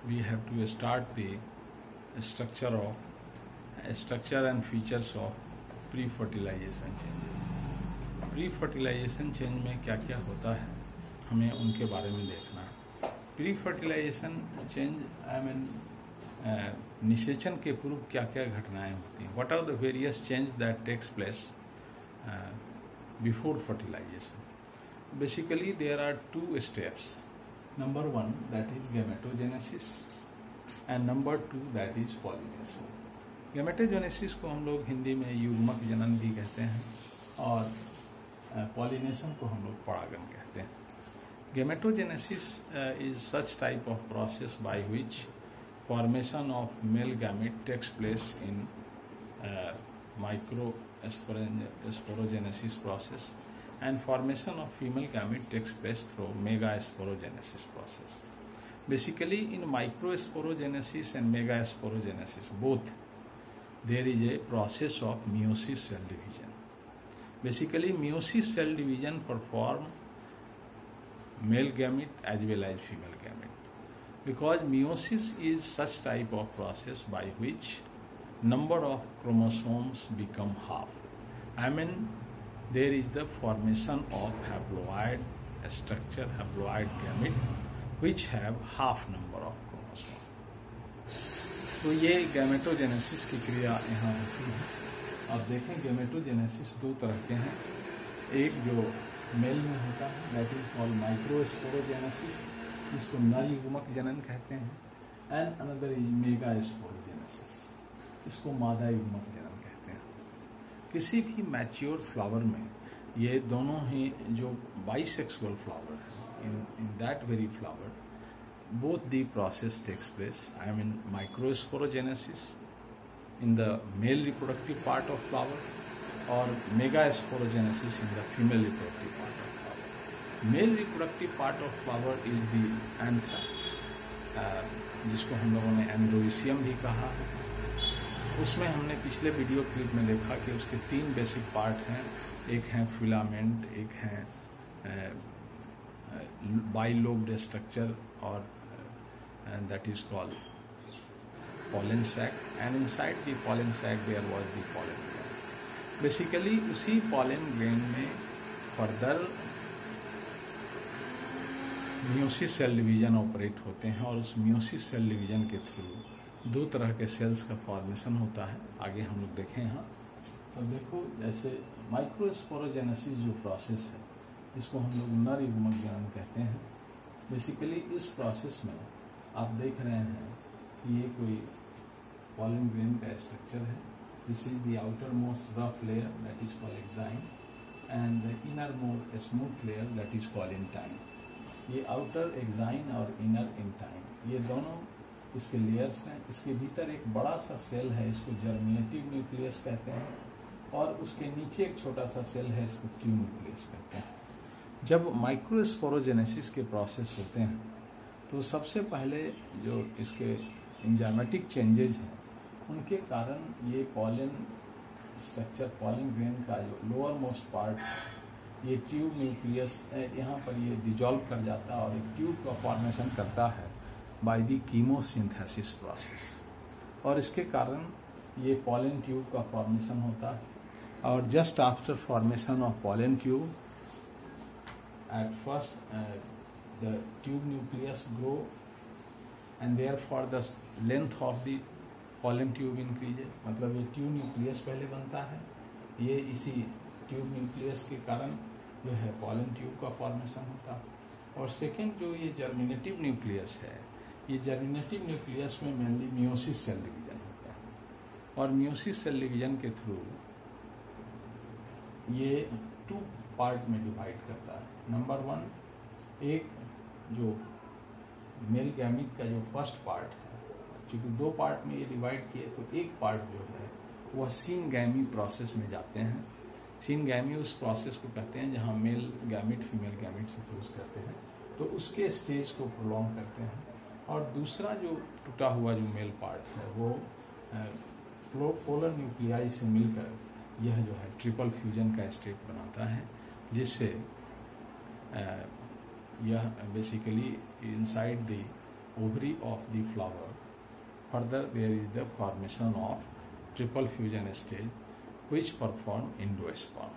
we have to start the structure and features of pre-fertilization change। Pre-fertilisation change में क्या क्या होता है हमें उनके बारे में देखना है। प्री-फर्टिलाइजेशन चेंज निषेचन के पूर्व क्या क्या घटनाएं होती हैं। What are the various change that takes place before fertilisation. Basically there are two steps. Number one that is gametogenesis and number two that is pollination. Gametogenesis को हम लोग हिंदी में युग्मक जनन भी कहते हैं और पॉलिनेशन को हम लोग परागन कहते हैं। Gametogenesis is such type of process by which formation of male gamete takes place in microsporogenesis process, and formation of female gamete takes place through megasporogenesis process. Basically, in microsporogenesis and megasporogenesis, both there is a process of meiosis cell division. Basically, meiosis cell division perform male gamete as well as female gamete. Because meiosis is such type of process by which number of chromosomes become half. I mean, there is the formation of haploid structure, haploid gamete, which have half number of chromosomes. तो ये gametogenesis की क्रिया यहाँ होती है। अब देखें, gametogenesis दो तरह के हैं। एक जो मेल में होता है दैट इज कॉल्ड माइक्रोस्पोरोजेनेसिस, इसको नर युग्मक जनन कहते हैं, एंड अनदर इज मेगास्पोरोजेनेसिस, इसको मादा युग्मक जनन कहते हैं। किसी भी मैच्योर फ्लावर में ये दोनों ही जो बाइसेक्सुअल फ्लावर है, in that very flower both the process takes place. I mean microsporogenesis in the male reproductive part of flower और megasporogenesis in the female reproductive part of flower. Male reproductive part of flower is the anther, जिसको हम लोगों ने एंड्रोइसियम भी कहा है। उसमें हमने पिछले वीडियो क्लिप में देखा कि उसके तीन बेसिक पार्ट हैं। एक है फिलामेंट, एक है बाइलोब्ड स्ट्रक्चर और that is called pollen sac, and inside the pollen sac there was the pollen grain. Basically उसी pollen grain में further meiosis cell division operate होते हैं और उस मियोसिस सेल डिवीजन के थ्रू दो तरह के सेल्स का फॉर्मेशन होता है। आगे हम लोग देखें यहाँ तो देखो, जैसे माइक्रोस्पोरोजेनेसिस जो प्रोसेस है इसको हम लोग नर युग्मक जनन कहते हैं। बेसिकली इस प्रोसेस में आप देख रहे हैं कि ये कोई pollen grain का स्ट्रक्चर है। This is the outer most rough layer that is called exine and the inner most smooth layer that is called intine. ये आउटर एक्साइन और इनर इंटाइन ये दोनों इसके लेयर्स हैं। इसके भीतर एक बड़ा सा सेल है, इसको जर्मिनेटिव न्यूक्लियस कहते हैं, और उसके नीचे एक छोटा सा सेल है, इसको ट्यूब न्यूक्लियस कहते हैं। जब माइक्रोस्पोरोजेनेसिस के प्रोसेस होते हैं तो सबसे पहले जो इसके एंजाइमेटिक चेंजेस हैं उनके कारण ये पॉलन स्ट्रक्चर, पॉलन ग्रेन का जो लोअर मोस्ट पार्ट, ये ट्यूब न्यूक्लियस यहाँ पर ये डिजॉल्व कर जाता है और एक ट्यूब का फॉर्मेशन करता है बाय द कीमोसिंथेसिस प्रोसेस, और इसके कारण ये पॉलन ट्यूब का फॉर्मेशन होता है। और just after formation of pollen tube at first the tube nucleus grow and therefore the length of the pollen tube increases। मतलब ये ट्यूब न्यूक्लियस पहले बनता है, ये इसी ट्यूब न्यूक्लियस के कारण जो है पॉलन ट्यूब का फॉर्मेशन होता है। और सेकेंड जो ये जर्मिनेटिव न्यूक्लियस है, ये जर्मिनेटिव न्यूक्लियस में मेनली मियोसिस सेल डिवीजन होता है और मियोसिस सेल डिवीजन के थ्रू ये टू पार्ट में डिवाइड करता है। नंबर वन, एक जो मेल गैमीट का जो फर्स्ट पार्ट है, क्योंकि दो पार्ट में ये डिवाइड किए तो एक पार्ट जो है वह सिनगैमी प्रोसेस में जाते हैं। सिनगैमी उस प्रोसेस को कहते हैं जहां मेल गैमीट फीमेल गैमीट से फ्यूज करते हैं, तो उसके स्टेज को प्रोलॉन्ग करते हैं। और दूसरा जो टूटा हुआ जो मेल पार्ट है वो पोलर न्यूक्लियाई से मिलकर यह जो है ट्रिपल फ्यूजन का स्टेट बनाता है, जिससे यह basically inside the ovary of the flower. Further, there is the formation of triple fusion stage which perform endosperm.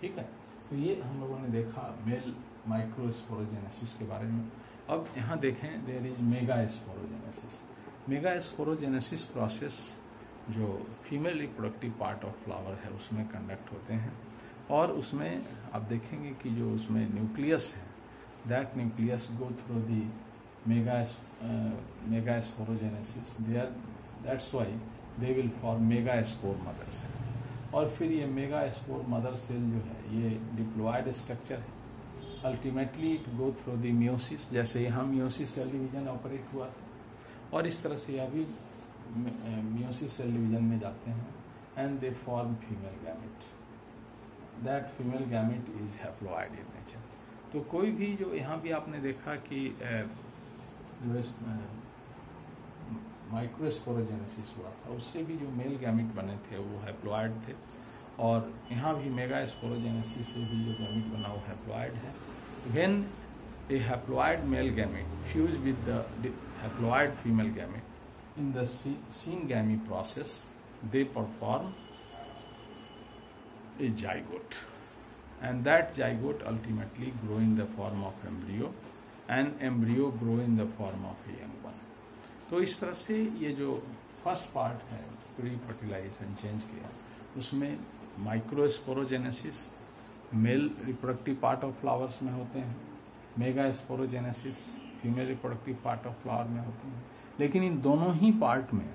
ठीक है, तो ये हम लोगों ने देखा मेल माइक्रोस्पोरोजेनेसिस के बारे में। अब यहाँ देखें there is megasporogenesis. Megasporogenesis process जो female reproductive part of flower है उसमें कंडक्ट होते हैं, और उसमें आप देखेंगे कि जो उसमें न्यूक्लियस है, that nucleus go through the megasporogenesis, that's why they will form megaspore mother cell. और फिर ये मेगास्पोर मदर सेल जो है ये डिप्लॉयड स्ट्रक्चर है। Ultimately it go through the meiosis, जैसे यहाँ मियोसिस सेल डिवीजन ऑपरेट हुआ था, और इस तरह से अभी मियोसिस सेल डिवीजन में जाते हैं and they form female gamete. That female gamete is haploid in nature. तो कोई भी जो यहाँ भी आपने देखा कि जो माइक्रोस्पोरोजेनेसिस हुआ था उससे भी जो मेल गैमेट बने थे वो हैप्लॉयड थे, और यहाँ भी मेगास्पोरोजेनेसिस से भी जो गैमेट बना वो हैप्लॉयड है। When a haploid male gamete fuse with the haploid female gamete in the syngamy process, they perform a zygote, and that zygote ultimately grow in the form of embryo and embryo grow in the form of a young one. तो इस तरह से ये जो first part है pre fertilisation change किया उसमें microsporogenesis male reproductive part of flowers में होते हैं, megasporogenesis female reproductive part of flower में होते हैं, लेकिन इन दोनों ही पार्ट में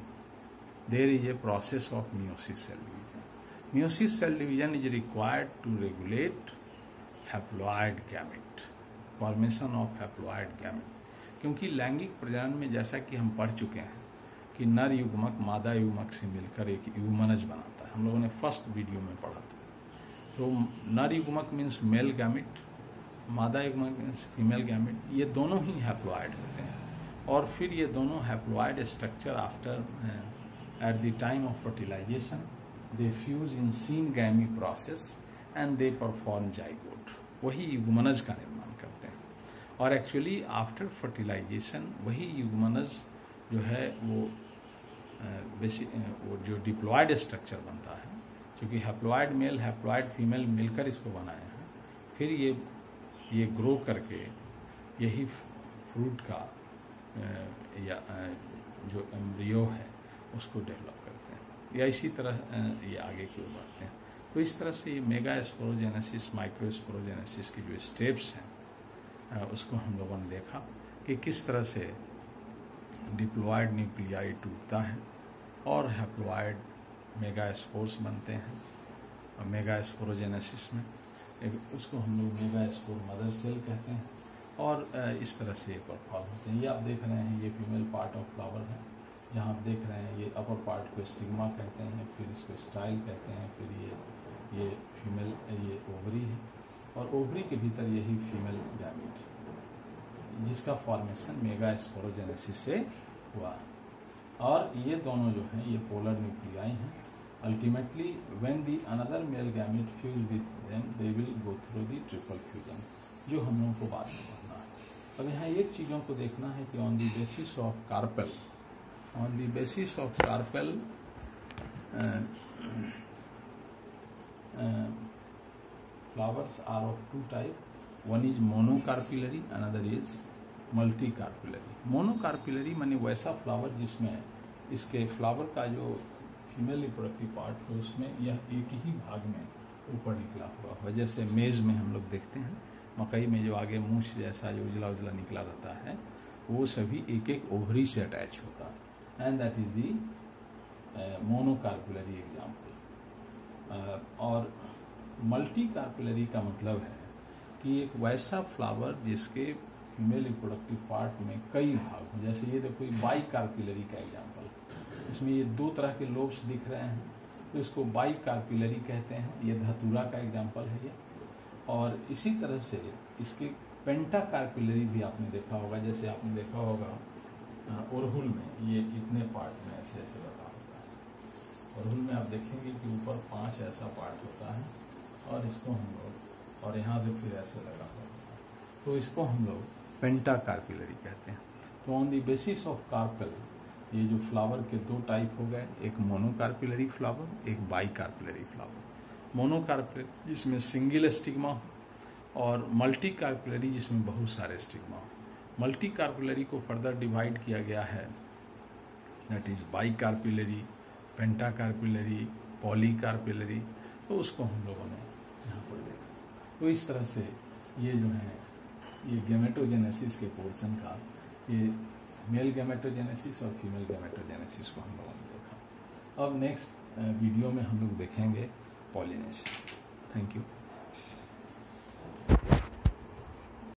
there is a process of meiosis cell division. Meiosis cell division is required to regulate haploid gamete, formation of haploid gamete, क्योंकि लैंगिक प्रजनन में जैसा कि हम पढ़ चुके हैं कि नर युग्मक मादा युग्मक से मिलकर एक युग्मनज बनाता है, हम लोगों ने फर्स्ट वीडियो में पढ़ा था। तो नर युग्मक मीन्स मेल गैमेट, मादा युग्मक मीन्स फीमेल गैमेट, ये दोनों ही हैप्लॉयड होते हैं, और फिर ये दोनों haploid structure after at the time of fertilization they fuse in synegamy process and they perform zygote, वही युग्मनज का निर्माण करते हैं। और एक्चुअली आफ्टर फर्टिलाइजेशन वही युग्मनज जो है वो जो डिप्लॉयड स्ट्रक्चर बनता है, क्योंकि हैप्लॉयड मेल हैप्लॉयड फीमेल मिलकर इसको बनाए हैं, फिर ये ग्रो करके यही फ्रूट का या जो एम्ब्रियो है उसको डेवलप करते हैं, या इसी तरह ये आगे की ओर बढ़ते हैं। तो इस तरह से मेगास्पोरोजेनेसिस माइक्रोस्पोरोजेनेसिस की जो स्टेप्स हैं उसको हम लोगों ने देखा कि किस तरह से डिप्लॉयड न्यूक्लियाई टूटता है और हैप्लॉयड मेगास्पोर्स बनते हैं। और मेगास्पोरोजेनेसिस में उसको हम लोग मेगास्पोर मदर सेल कहते हैं, और इस तरह से ये परफॉर्म होते हैं। ये आप देख रहे हैं ये फीमेल पार्ट ऑफ फ्लावर है, जहाँ आप देख रहे हैं ये अपर पार्ट को स्टिग्मा कहते हैं, फिर इसको स्टाइल कहते हैं, फिर ये फीमेल ये ओवरी है, और ओवरी के भीतर यही फीमेल गैमेट जिसका फॉर्मेशन मेगास्पोरोजेनेसिस से हुआ। और ये दोनों जो हैं ये पोलर न्यूक्लियाई हैं। Ultimately when the another mail gamete fuse with them they will go through the triple fusion, जो हम लोगों को बाद में पढ़ना है। अब यहाँ एक चीज़ों को देखना है कि on the basis of carpel, on the basis of carpel flowers are of two type, one is monocarpellary, another is multicarpellary। monocarpellary माने वैसा फ्लावर जिसमें इसके फ्लावर का जो फीमेल रिप्रोडक्टिव पार्ट है उसमें यह एक ही भाग में ऊपर निकला हुआ है, जैसे मेज में हम लोग देखते हैं मकई में जो आगे मूछ जैसा जो उजला उजला निकला रहता है वो सभी एक एक ओवरी से अटैच होता है, and that is the monocarpellary example। और multicarpellary का मतलब है कि एक वैसा फ्लावर जिसके फीमेल रिप्रोडक्टिव पार्ट में कई भाग हो, जैसे ये देखो बाइकार्पिलरी का एग्जाम्पल, इसमें ये दो तरह के लोब्स दिख रहे हैं तो इसको बाइकार्पिलरी कहते हैं, ये धतूरा का एग्जाम्पल है ये। और इसी तरह से इसके पेंटाकार्पिलरी भी आपने देखा होगा, जैसे आपने देखा होगा अरहुल में ये इतने पार्ट में ऐसे ऐसे लगा होता है। अरहुल में आप देखेंगे कि ऊपर 5 ऐसा पार्ट होता है और इसको हम लोग, और यहाँ से फिर ऐसे लगा होता है, तो इसको हम लोग पेंटाकार्पिलरी कहते हैं। तो on the basis of carpel ये जो फ्लावर के दो टाइप हो गए, एक मोनोकार्पिलरी फ्लावर, एक बाइकार्पिलरी फ्लावर। मोनोकार्पिलरी जिसमें सिंगल स्टिग्मा हो, और मल्टी कार्पिलरी जिसमें बहुत सारे स्टिग्मा हो। मल्टी कार्पिलरी को फर्दर डिवाइड किया गया है, दैट इज बाइकार्पिलरी, पेंटाकार्पिलरी, पॉलीकार्पिलरी, तो उसको हम लोगों ने यहाँ पर देखा। तो इस तरह से ये जो है ये गैमेटोजेनेसिस के पोर्शन का, ये मेल गैमेटोजेनेसिस और फीमेल गैमेटोजेनेसिस को हम लोगों ने देखा। अब नेक्स्ट वीडियो में हम लोग देखेंगे पॉलिनेशन। Thank you.